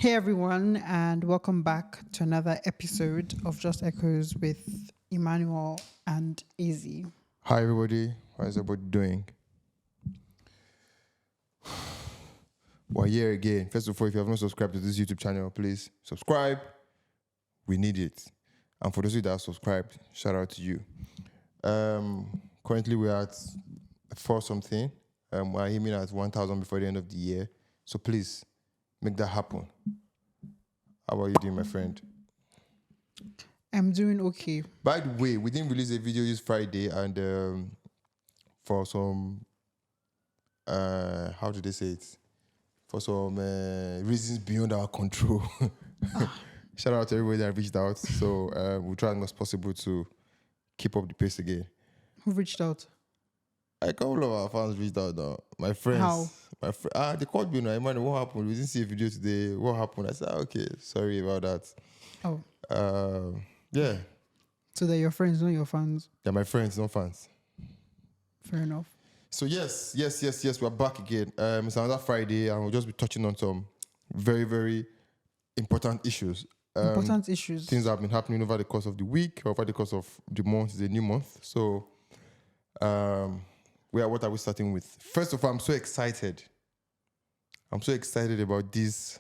Hey everyone, and welcome back to another episode of Just Echoes with Emmanuel and Izzy. Hi everybody, how is everybody doing? We're here again. First of all, if you have not subscribed to this YouTube channel, please subscribe. We need it. And for those of you that are subscribed, shout out to you. Currently we're at 4 something. We're aiming at 1,000 before the end of the year. So please make that happen. How are you doing, my friend? I'm doing okay. By the way, we didn't release a video this Friday, and for some, how did they say it? For some reasons beyond our control. Shout out to everybody that reached out. So we'll try as much as possible to keep up the pace again. Who reached out? A couple of our fans reached out now. My friends. How? They called me now. Man, what happened? We didn't see a video today. What happened? I said, okay, sorry about that. Oh. Yeah. So they're your friends, not your fans. They're my friends, not fans. Fair enough. So yes, we're back again. It's another Friday, and we'll just be touching on some very, very important issues. Important issues. Things that have been happening over the course of the week, over the course of the month. It's a new month. So what are we starting with? First of all, I'm so excited. I'm so excited about this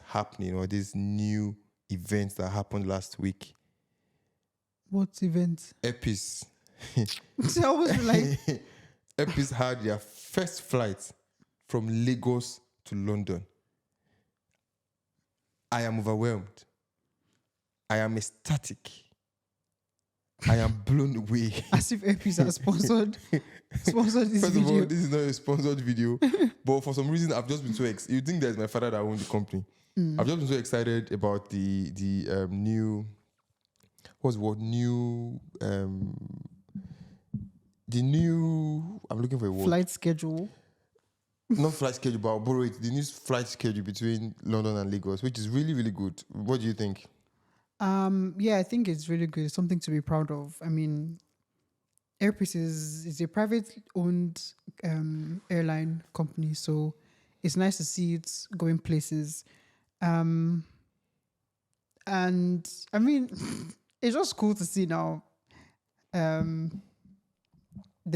happening, or this new event that happened last week. What event? Epis. So I was like, Epis had their first flight from Lagos to London. I am overwhelmed. I am ecstatic. I am blown away. as if Epis has sponsored this First video. of all, this is not a sponsored video, but for some reason, I've just been so excited. You think that it's my father that owned the company. I've just been so excited about the new, I'm looking for a word. Flight schedule. Not flight schedule, but I'll borrow it. The new flight schedule between London and Lagos, which is really, really good. What do you think? Yeah, I think it's really good. It's something to be proud of. I mean, Airpeace is a private-owned airline company, so it's nice to see it going places. And I mean, it's just cool to see now. There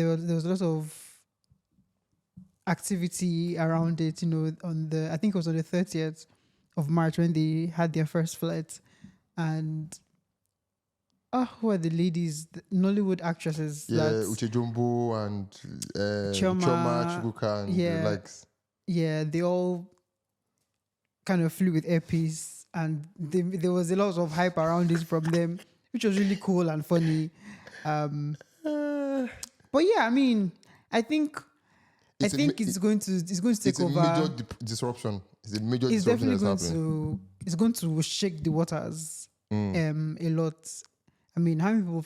was a lot of activity around it, I think it was on the 30th of March when they had their first flight. And who are the ladies, the Nollywood actresses? Yeah, Uche Jumbo and Chioma, Chubuka and yeah. the likes. Yeah, they all kind of flew with Airpeace, and there was a lot of hype around it from them, which was really cool and funny. But yeah, I mean, I think it's going to take over. It's a major disruption. It's a major It's disruption definitely that's happening. it's going to shake the waters a lot. I mean, how many people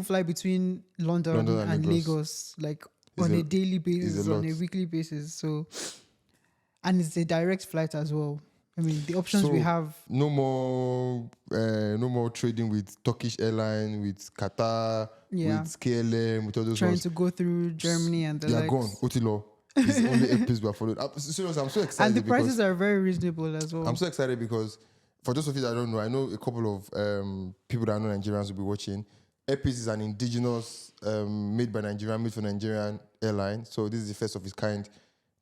fly between London and Lagos, like on a daily basis, on a weekly basis? So, and it's a direct flight as well. I mean, the options we have. No more trading with Turkish Airlines, with Qatar, with KLM, with all those trying ones. to go through Germany and the They likes. are gone. Otilo. It's the only Airpeace we are following. Seriously, I'm so excited. And the prices are very reasonable as well. I'm so excited because, for those of you that don't know, I know a couple of people that are not Nigerians will be watching. Airpeace is an indigenous, made by Nigerian, made for Nigerian airline. So this is the first of its kind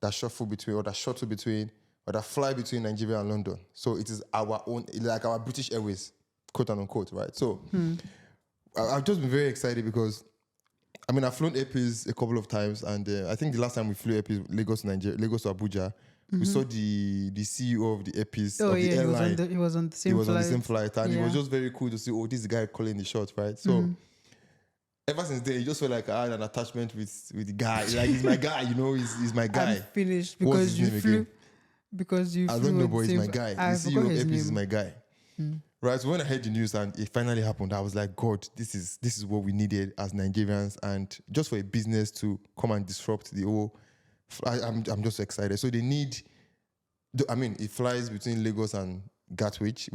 that shuttle between, or that fly between Nigeria and London. So it is our own, like our British Airways, quote unquote, right? So I've just been very excited because, I mean, I've flown Airpeace a couple of times, and I think the last time we flew Airpeace Lagos to Abuja, we saw the CEO of the Airpeace of the airline. He was on the same flight, and it was just very cool to see. Oh, this guy calling the shots, right? So ever since then, it just felt like I had an attachment with the guy. Like he's my guy, he's my guy. I'm finished because you flew. Because you I don't know, but he's my guy. The CEO of Airpeace is my guy. Right, so when I heard the news and it finally happened, I was like, God, this is what we needed as Nigerians, and just for a business to come and disrupt the whole. I'm just excited. So they need. I mean, it flies between Lagos and Gatwick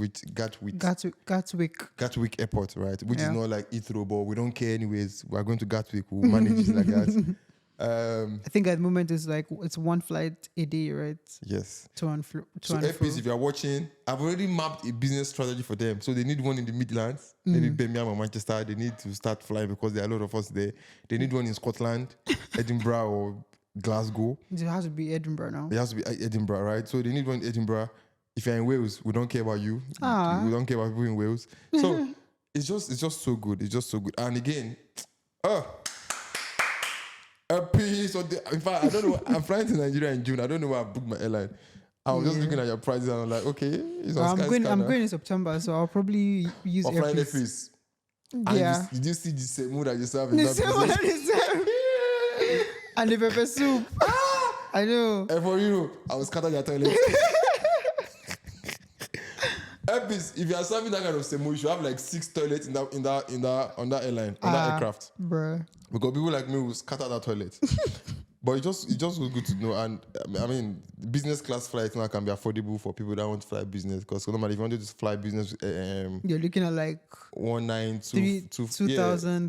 Airport, right? Which is not like Heathrow, but we don't care anyways. We're going to Gatwick. We'll manage it like that. I think at the moment it's one flight a day, right? Yes. To and fro. So Airpeace, if you're watching, I've already mapped a business strategy for them. So they need one in the Midlands, maybe Birmingham or Manchester. They need to start flying because there are a lot of us there. They need one in Scotland, Edinburgh or Glasgow. It has to be Edinburgh now. It has to be Edinburgh, right? So they need one in Edinburgh. If you're in Wales, we don't care about you. We don't care about people in Wales. So it's just so good. It's just so good. And again, Airpeace. In fact, I don't know. I'm flying to Nigeria in June. I don't know where I booked my airline. I was just looking at your prices and I'm like, okay, it's on I'm going in September, so I'll probably use flying Airpeace. Yeah. Did you see the same that you serve in that business? And the pepper soup. I know. And for you, I was scattering your toilet. Airpeace, if you are serving that kind of semo, you should have like 6 toilets on that airline, on that aircraft. Bruh. Because people like me will scatter that toilet. But it just was good to know. And I mean, business class flights now can be affordable for people that want to fly business. Because normally, if you wanted to fly business, you're looking at like 2,000,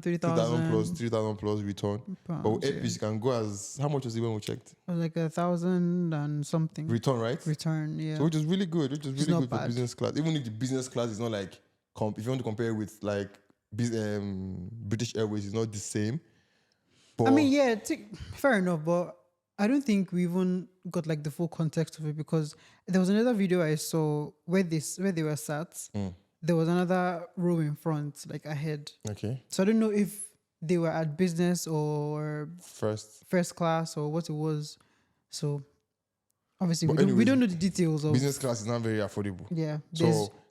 3,000 plus, 3,000 plus return. But with Airpeace, you can go as how much was it when we checked? It was like 1,000 and something. Return, right? Return, yeah. So which is really good. Which is really good bad. for business class. Even if the business class is not like, if you want to compare it with like British Airways, it's not the same. But I mean, yeah, fair enough, but I don't think we even got like the full context of it because there was another video I saw where they were sat. There was another row in front, like ahead. Okay. So I don't know if they were at business or first class or what it was. So obviously we don't know the details of business class is not very affordable. Yeah.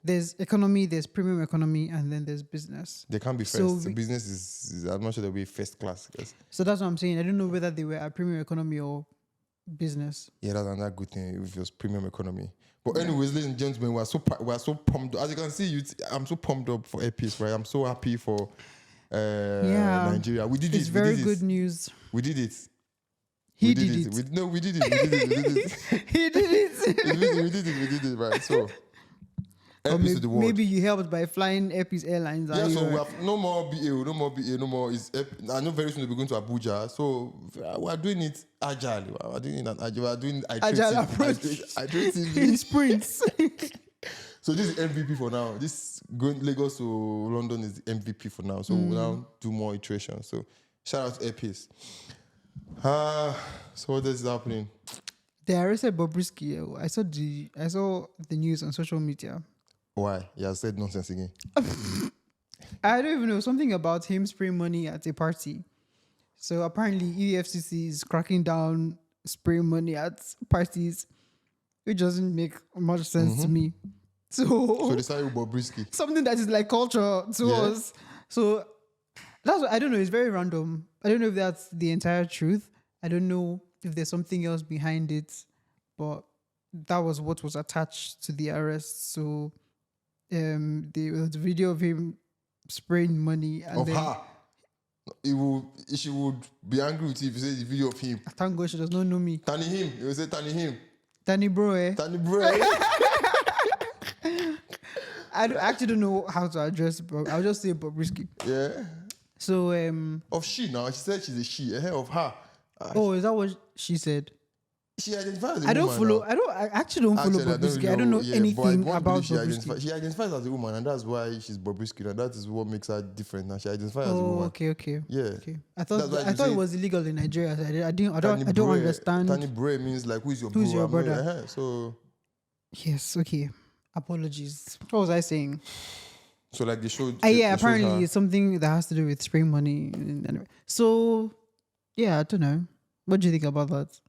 There's economy, there's premium economy, and then there's business. They can't be first. So business is I'm not sure they'll be first class. So that's what I'm saying. I don't know whether they were at premium economy or business. Yeah, that's another good thing if it was premium economy. But anyways, ladies and gentlemen, we're so pumped. As you can see, I'm so pumped up for Airpeace, right? I'm so happy for Nigeria. We did it. It's very good news. We did it. We did it. We did it. He did it. We did it, right? So, Airpeace to the world. Maybe you helped by flying Airpeace Airlines. Yeah, so we have no more BA, no more. I know very soon we'll be going to Abuja. So, we're doing it agile. We're doing agile approach. Iteratively. In sprints. So, this is MVP for now. This going Lagos to London is the MVP for now. So, we'll now do more iterations. So, shout out to Airpeace. So what is happening? They arrested Bobrisky. I saw the news on social media. Why? He has said nonsense again. I don't even know, something about him spraying money at a party. So apparently EFCC is cracking down spraying money at parties, which doesn't make much sense to me. So they started with Bobrisky. Something that is like culture to us. So that's what, I don't know. It's very random. I don't know if that's the entire truth. I don't know if there's something else behind it, but that was what was attached to the arrest. So, the video of him spraying money and of her. She would be angry with you if you say the video of him. Thank God she does not know me. Tani him. You will say Tani him. Tani bro, eh? Tani bro. I actually don't know how to address Bob. I'll just say Bobrisky. Yeah. So of she now. She said she's a she. Of her. Is that what she said? She identifies as a I don't woman follow. now. I actually don't follow Bobrisky. I don't know anything about Bobrisky. She identifies as a woman, and that's why she's Bobrisky, and that is what makes her different. Now she identifies as a woman. Okay. Yeah. Okay. I thought it was illegal in Nigeria. So I don't understand. Tani Bray means like who's your brother? So yes. Okay. Apologies. What was I saying? So like they showed. Apparently it's something that has to do with spraying money. So yeah, I don't know. What do you think about that?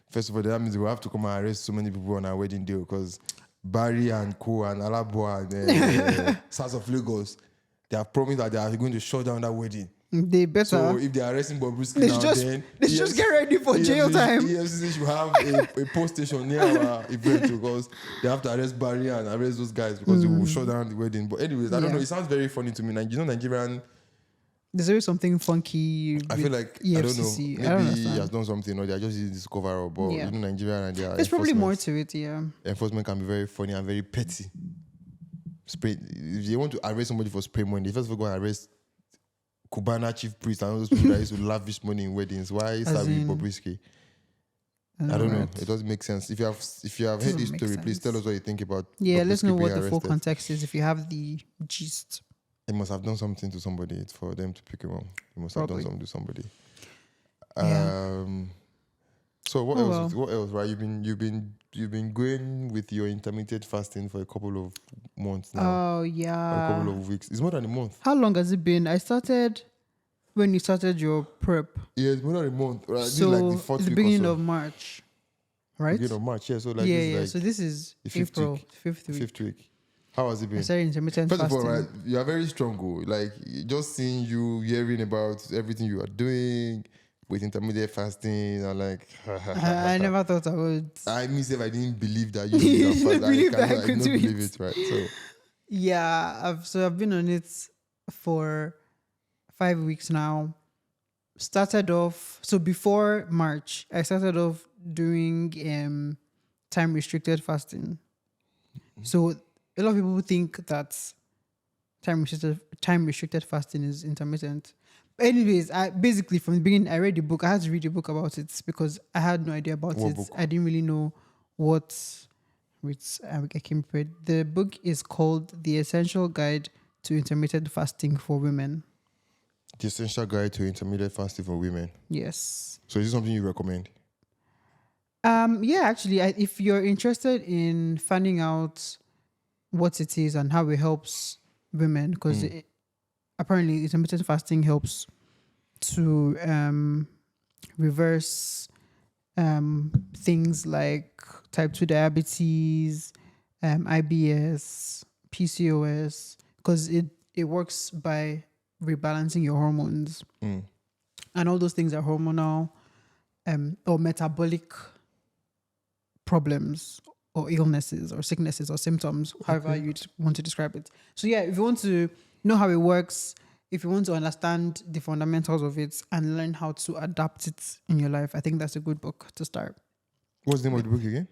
First of all, that means we have to come and arrest so many people on our wedding day because Barry and Co and Alabo and South of Lagos, they have promised that they are going to shut down that wedding. They better. So if they are arresting Bobrisky now, then let's just get ready for jail time. EFCC should have a post station near our event because they have to arrest Barry and arrest those guys because they will shut down the wedding. But anyways, I don't know. It sounds very funny to me. Nigerian. There's always something funky. I feel like EFCC. I don't know. Maybe he has done something or they are just using this cover up. But Nigerian and their there's probably more to it. Yeah. Enforcement can be very funny and very petty. If they want to arrest somebody for spray money, they first of all go and arrest Cubana chief priest and all those people that used to lavish money in weddings. Why As start with in, Bobrisky? I I don't know. right? It doesn't make sense. If you have heard Doesn't this make story, please tell sense. us what you think about Yeah, let's know Bobrisky being what the full arrested. context is if you have the gist. He must have done something to somebody for them to pick him up. He must have done Probably. something to somebody. Yeah. So what Oh else? well. What else? Right? You've been going with your intermittent fasting for a couple of months now, Oh or a yeah. couple of weeks. It's more than a month. How long has it been? I started when you started your prep. Yeah, it's more than a month. Right? This is like So the it's fourth the week or beginning so. of March, right? Beginning of March. Yeah. So like Yeah, this is yeah. like So this is the fifth April, week. fifth week. Fifth week. How has it I been? started intermittent First of fasting. all, right, you are very strong. Oh. Like just seeing you, hearing about everything you are doing with intermittent fasting, and like, I never thought I would. I myself, I didn't believe that You you can didn't fast. believe that I I could cannot do believe it. it, right? So Yeah, I've been on it for 5 weeks now. Started off so before March, I started off doing time restricted fasting. So a lot of people think that time restricted fasting is intermittent. But anyways, I basically from the beginning I read the book. I had to read a book about it because I had no idea about what it. book? I didn't really know what which I came prepared. The book is called The Essential Guide to Intermittent Fasting for Women. The Essential Guide to Intermittent Fasting for Women. Yes. So is this something you recommend? Yeah, actually, if you're interested in finding out what it is and how it helps women, because apparently intermittent fasting helps to reverse things like type 2 diabetes, IBS, PCOS, because it works by rebalancing your hormones. And all those things are hormonal or metabolic problems or illnesses or sicknesses or symptoms, however you'd want to describe it. So yeah, if you want to know how it works, if you want to understand the fundamentals of it and learn how to adapt it in your life, I think that's a good book to start. What's the name of the book again?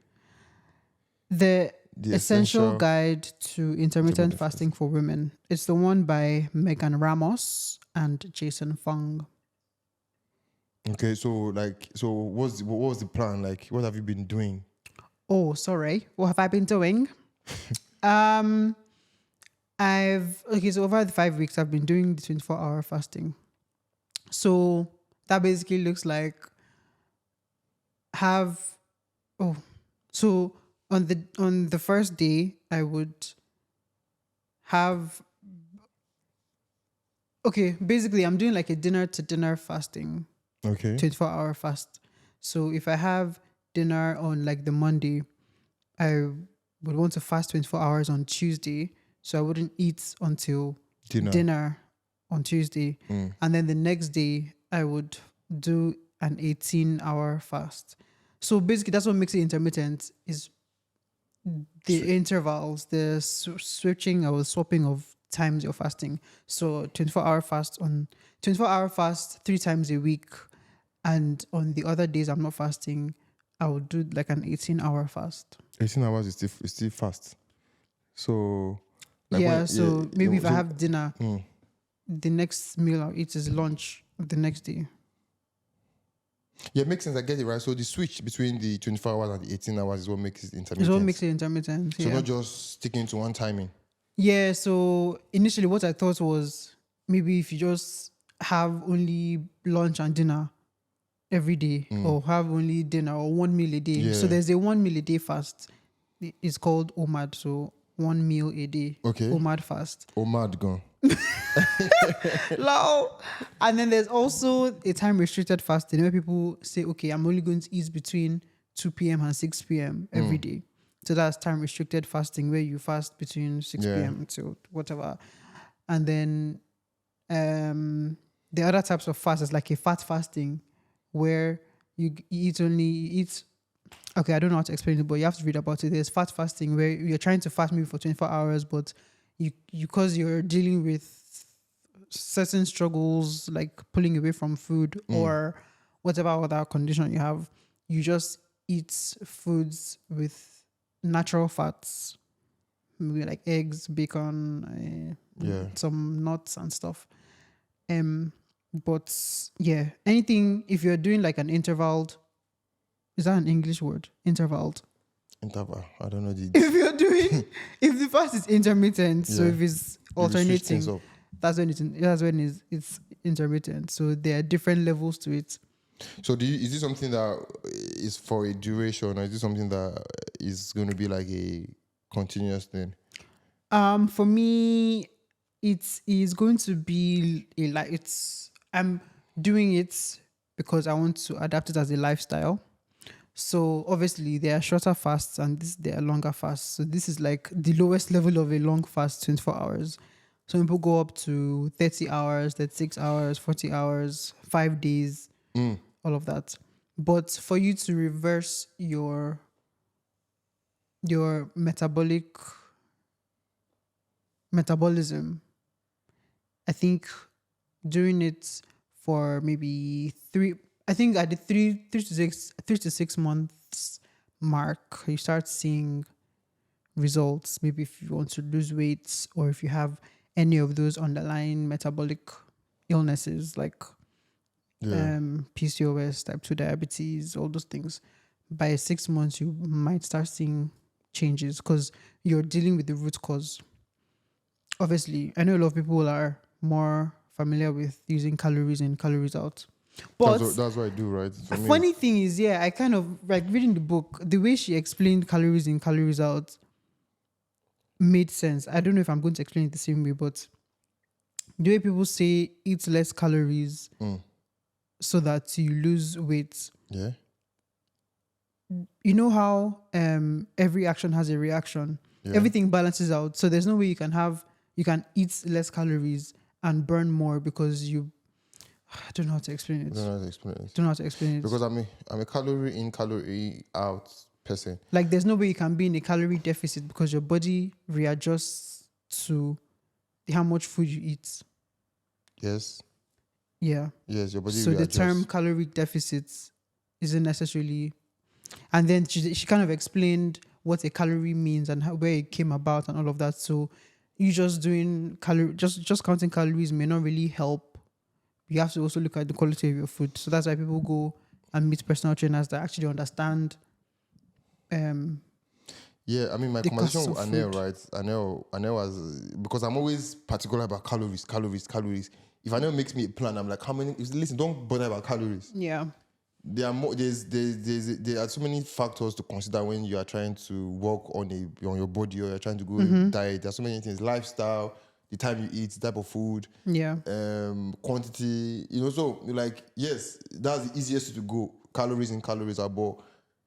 The The Essential Guide to Intermittent Fasting for Women. It's the one by Megan Ramos and Jason Fung. Okay, so what was the plan? Like, what have you been doing? Oh, sorry. What have I been doing? So over the 5 weeks I've been doing the 24-hour fasting. So that basically looks like so on the first day I would have basically I'm doing like a dinner to dinner fasting. Okay. 24-hour fast. So if I have dinner on like the Monday, I would want to fast 24 hours on Tuesday. So I wouldn't eat until dinner on Tuesday. And then the next day, I would do an 18-hour fast. So basically, that's what makes it intermittent is the intervals, the switching or swapping of times you're fasting. So 24-hour fast 3 times a week. And on the other days I'm not fasting, I would do like an 18-hour fast. 18 hours is still fast. So Maybe if I have dinner, the next meal I'll eat is lunch the next day. Yeah, it makes sense. I get it, right? So the switch between the 24 hours and the 18 hours is what makes it intermittent. It's what makes it intermittent. So not just sticking to one timing. Yeah, so initially what I thought was maybe if you just have only lunch and dinner every day or have only dinner or 1 meal a day. Yeah. So there's a 1 meal a day fast. It's called OMAD, so 1 meal a day. Okay. OMAD fast. OMAD gone. Lol. And then there's also a time restricted fasting where people say, okay, I'm only going to eat between 2 p.m. and 6 p.m. every day. So that's time restricted fasting where you fast between 6 p.m. to whatever. And then the other types of fast is like a fat fasting where you eat okay, I don't know how to explain it, but you have to read about it. There's fat fasting where you're trying to fast maybe for 24 hours, but you because you're dealing with certain struggles like pulling away from food or whatever other condition you have, you just eat foods with natural fats, maybe like eggs, bacon, some nuts and stuff. Um, but yeah, anything if you're doing like an interval, is that an English word? Interval. Interval. I don't know the. If you're doing, if the fast is intermittent, so Yeah. if it's You will switch things alternating, up. that's when it's intermittent. So there are different levels to it. So is this something that is for a duration, or is this something that is going to be like a continuous thing? For me, it is going to be I'm doing it because I want to adapt it as a lifestyle. So obviously there are shorter fasts and there are longer fasts. So this is like the lowest level of a long fast, 24 hours. Some people go up to 30 hours, 36 hours, 40 hours, 5 days, all of that. But for you to reverse your metabolism, I think doing it for maybe I think at the 3 to 6 months mark, you start seeing results. Maybe if you want to lose weight or if you have any of those underlying metabolic illnesses like Yeah. PCOS, type 2 diabetes, all those things, by 6 months, you might start seeing changes because you're dealing with the root cause. Obviously, I know a lot of people are more familiar with using calories in, calories out. But That's what I do, right? For a me, funny thing is, yeah, I kind of like reading the book, the way she explained calories in, calories out made sense. I don't know if I'm going to explain it the same way, but the way people say eat less calories so that you lose weight. yeah. You know how every action has a reaction. Yeah. Everything balances out. So there's no way you can eat less calories and burn more because I don't know how to explain it. I don't know how to explain it. Don't know how to explain it. Because I'm a calorie in, calorie out person. Like there's no way you can be in a calorie deficit because your body readjusts to how much food you eat. Yes. Yeah. Yes, your body So the readjusts. term calorie deficit isn't necessarily. And then she kind of explained what a calorie means and where it came about and all of that. So you just doing just counting calories may not really help. You have to also look at the quality of your food. So that's why people go and meet personal trainers that actually understand. Yeah, I mean, my The conversation costs with of Anel, food. right? Anel was, because I'm always particular about calories. If Anel makes me a plan, I'm like, how many? Listen, don't bother about calories. Yeah. There are more. There are so many factors to consider when you are trying to work on your body, or you're trying to go diet. There are so many things: lifestyle, the time you eat, the type of food, Yeah. quantity. So like, yes, that's the easiest to go. Calories in, calories out. But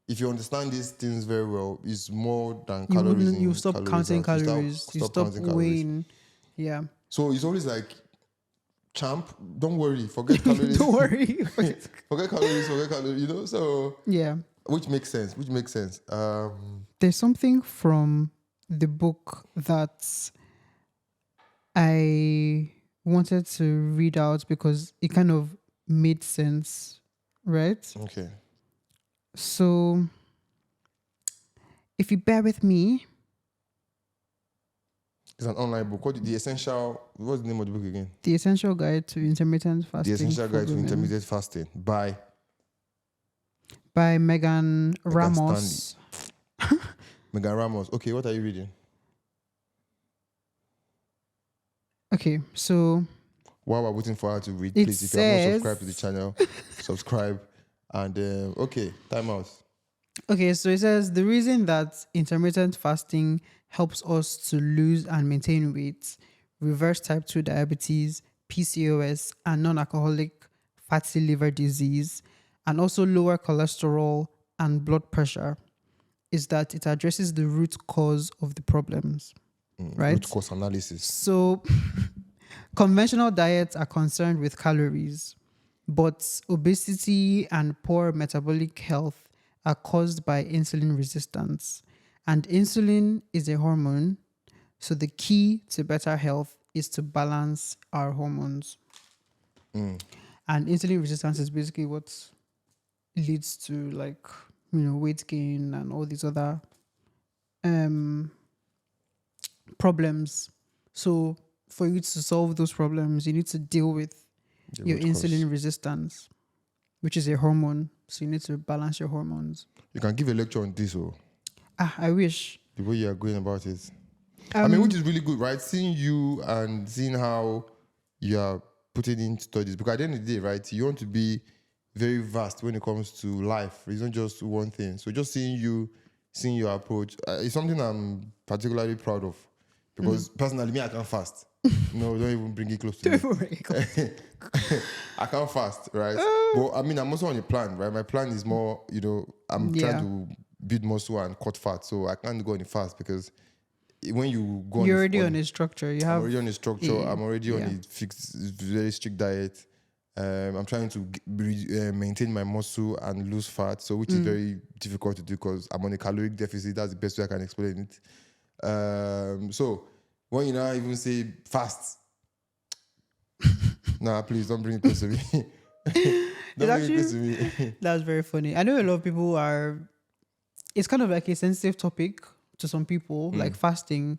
if you understand these things very well, it's more than calories in, You stop calories counting out. calories. You Stop stop counting calories. weighing. Yeah. So it's always like, champ, don't worry, forget calories. Don't worry. Forget calories. So Yeah. which makes sense. There's something from the book that I wanted to read out because it kind of made sense, right? Okay. So if you bear with me, It's an online book. What's the name of the book again? The Essential Guide to Intermittent Fasting. The Essential for Guide to Women Intermittent Fasting by Megan Ramos. Megan Ramos. Okay, what are you reading? Okay, so While we're waiting for her to read, it please, if you have not says- subscribed to the channel, subscribe. And okay, time out. Okay, so it says the reason that intermittent fasting helps us to lose and maintain weight, reverse type 2 diabetes, PCOS, and non alcoholic fatty liver disease, and also lower cholesterol and blood pressure is that it addresses the root cause of the problems. Right? Root cause analysis. So, conventional diets are concerned with calories, but obesity and poor metabolic health are caused by insulin resistance. And insulin is a hormone. So, the key to better health is to balance our hormones. And insulin resistance is basically what leads to weight gain and all these other problems. So for you to solve those problems, you need to deal with The your root cause. insulin resistance, which is a hormone. So you need to balance your hormones. You can give a lecture on this, or I wish. the way you are going about it. I mean, which Um, is really good, right? Seeing you and seeing how you are putting in studies. Because at the end of the day, right, you want to be very vast when it comes to life. It's not just one thing. So just seeing your approach, is something I'm particularly proud of. Because personally, me, I can't fast. No, don't even bring it close to me. I can't fast, right? But I mean, I'm also on a plan, right? My plan is more, I'm trying yeah. to build muscle and cut fat. So I can't go on a fast because when you go You're already on a structure. You I'm have already on a structure. yeah, I'm already on yeah. a fixed, very strict diet. I'm trying to maintain my muscle and lose fat, so which is very difficult to do because I'm on a caloric deficit. That's the best way I can explain it. So when you now even say fast, nah, please don't bring it close to me. Don't bring it close to me. That's very funny. I know a lot of people are. It's kind of like a sensitive topic to some people, like fasting.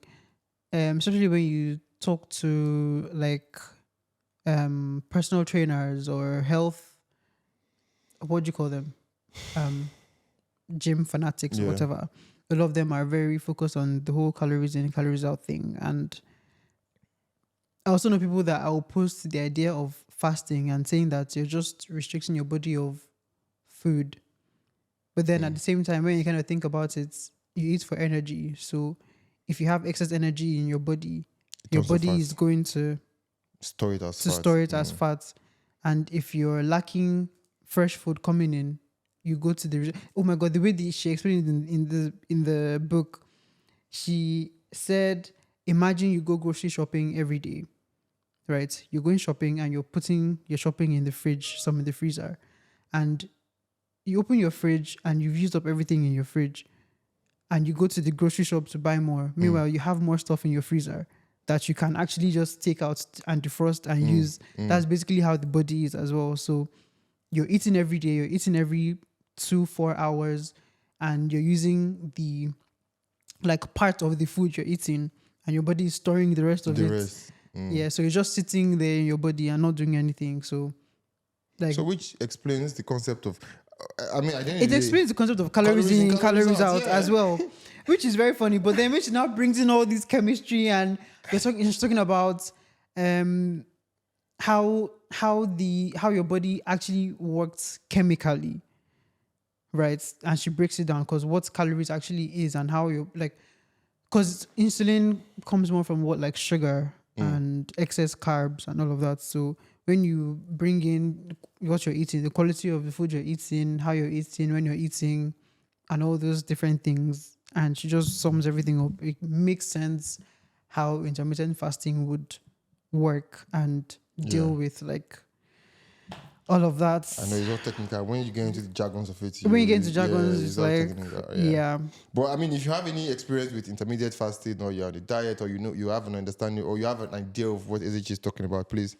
Especially when you talk to like personal trainers or health. What do you call them? Gym fanatics or Yeah. whatever. A lot of them are very focused on the whole calories in, calories out thing. And I also know people that are opposed to the idea of fasting and saying that you're just restricting your body of food. But then at the same time, when you kind of think about it, you eat for energy. So if you have excess energy in your body, your turns to body fat. is going to Store it as fat. store it as fat. And if you're lacking fresh food coming in, you go to the oh my god, the way she explained it in the book, she said, imagine you go grocery shopping every day, right? You're going shopping and you're putting your shopping in the fridge, some in the freezer, and you open your fridge and you've used up everything in your fridge, and you go to the grocery shop to buy more. Meanwhile, you have more stuff in your freezer that you can actually just take out and defrost and use. That's basically how the body is as well. So you're eating every day, you're eating every 2-4 hours, and you're using the like part of the food you're eating, and your body is storing the rest of The it. rest. Yeah, so you're just sitting there in your body and not doing anything. So like So which explains the concept of, I mean, I didn't it explains the concept of calories in, calories out as well, which is very funny. But then when she now brings in all this chemistry and she's talking about how your body actually works chemically, right? And she breaks it down because what calories actually is and how you like, because insulin comes more from what, like sugar and excess carbs and all of that. So when you bring in what you're eating, the quality of the food you're eating, how you're eating, when you're eating, and all those different things, and she just sums everything up, it makes sense how intermittent fasting would work and deal with like all of that. I know it's all technical. When you get into the jargons of it, When you get into jargons, it's all like technical, yeah. But I mean, if you have any experience with intermediate fasting, or you're on a diet, or you have an understanding, or you have an idea of what SH is talking about, please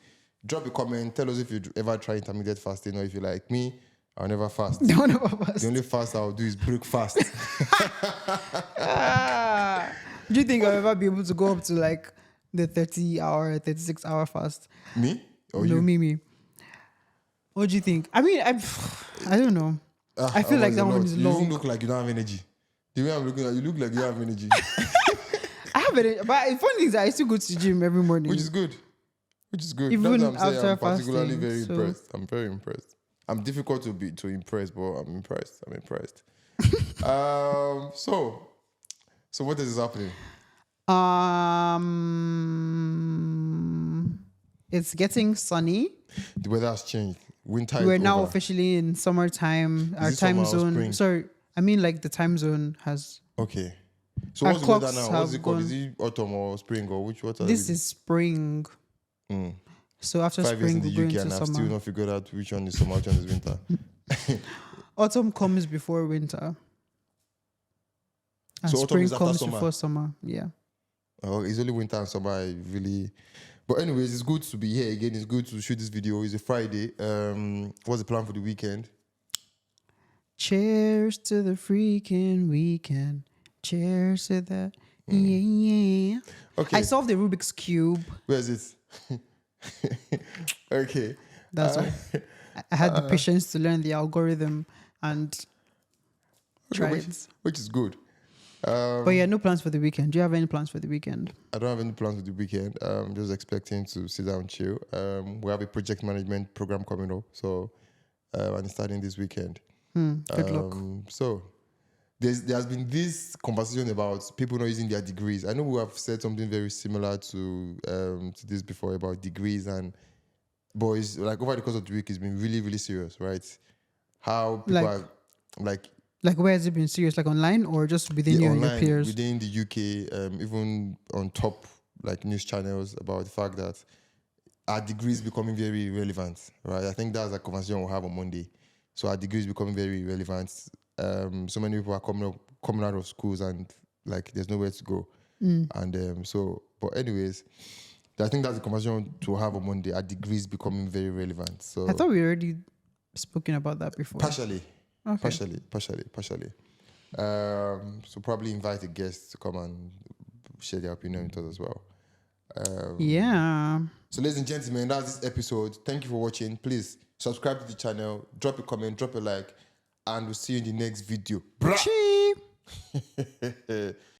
drop a comment. Tell us if you ever try intermediate fasting, or if you're like me, I'll never fast. Don't ever fast. The only fast I'll do is break fast. Do you think I'll ever be able to go up to like the 30-hour, 36-hour fast? Me or No, you? me. What do you think? I mean, I don't know. I feel like that one is You long. even look like you don't have energy. The way I'm looking at you, look like you have energy, I have it, but the funny thing is that I still go to the gym every morning. which is good. Even That's what I'm saying. after I'm particularly fasting, very so- impressed. I'm very impressed. I'm difficult to impress, but I'm impressed. So what is happening? It's getting sunny. The weather has changed. Winter is We're now over. officially in summertime. Our it summer time or zone. spring? Sorry, I mean like the time zone has. Okay. So Our what's the weather clocks now? What's have it called? gone- Is it autumn or spring or which? What are This they? is spring. So after 5 years spring, in the we go UK into and I've summer. still not figured out which one is summer, which one is winter. Autumn comes before winter. And So autumn spring is after comes summer? before summer. Yeah. Oh, it's only winter and summer. But anyways, it's good to be here again. It's good to shoot this video. It's a Friday. What's the plan for the weekend? Cheers to the freaking weekend. Cheers to that. Yeah. Okay. I solved the Rubik's Cube. Where is it? Okay. That's all. I had the patience to learn the algorithm and Okay, try it. which is good. But yeah, no plans for the weekend. Do you have any plans for the weekend? I don't have any plans for the weekend. Just expecting to sit down, chill. We have a project management program coming up, so and it's starting this weekend. Good luck. So there has been this conversation about people not using their degrees. I know we have said something very similar to this before about degrees and boys. Like over the course of the week, it's been really, really serious, right? How people Like, are like where has it been serious? Like online or just within you and your online peers? within the UK, even on top like news channels about the fact that our degrees becoming very relevant, right? I think that's a conversation we'll have on Monday. So our degrees becoming very relevant. So many people are coming out of schools and like there's nowhere to go. And but anyways, I think that's a conversation to have on Monday. Our degrees becoming very relevant. So I thought we already spoken about that before. partially. Okay. Partially. So probably invite a guest to come and share their opinion with us as well. Yeah. So, ladies and gentlemen, that's this episode. Thank you for watching. Please subscribe to the channel, drop a comment, drop a like, and we'll see you in the next video. Chee.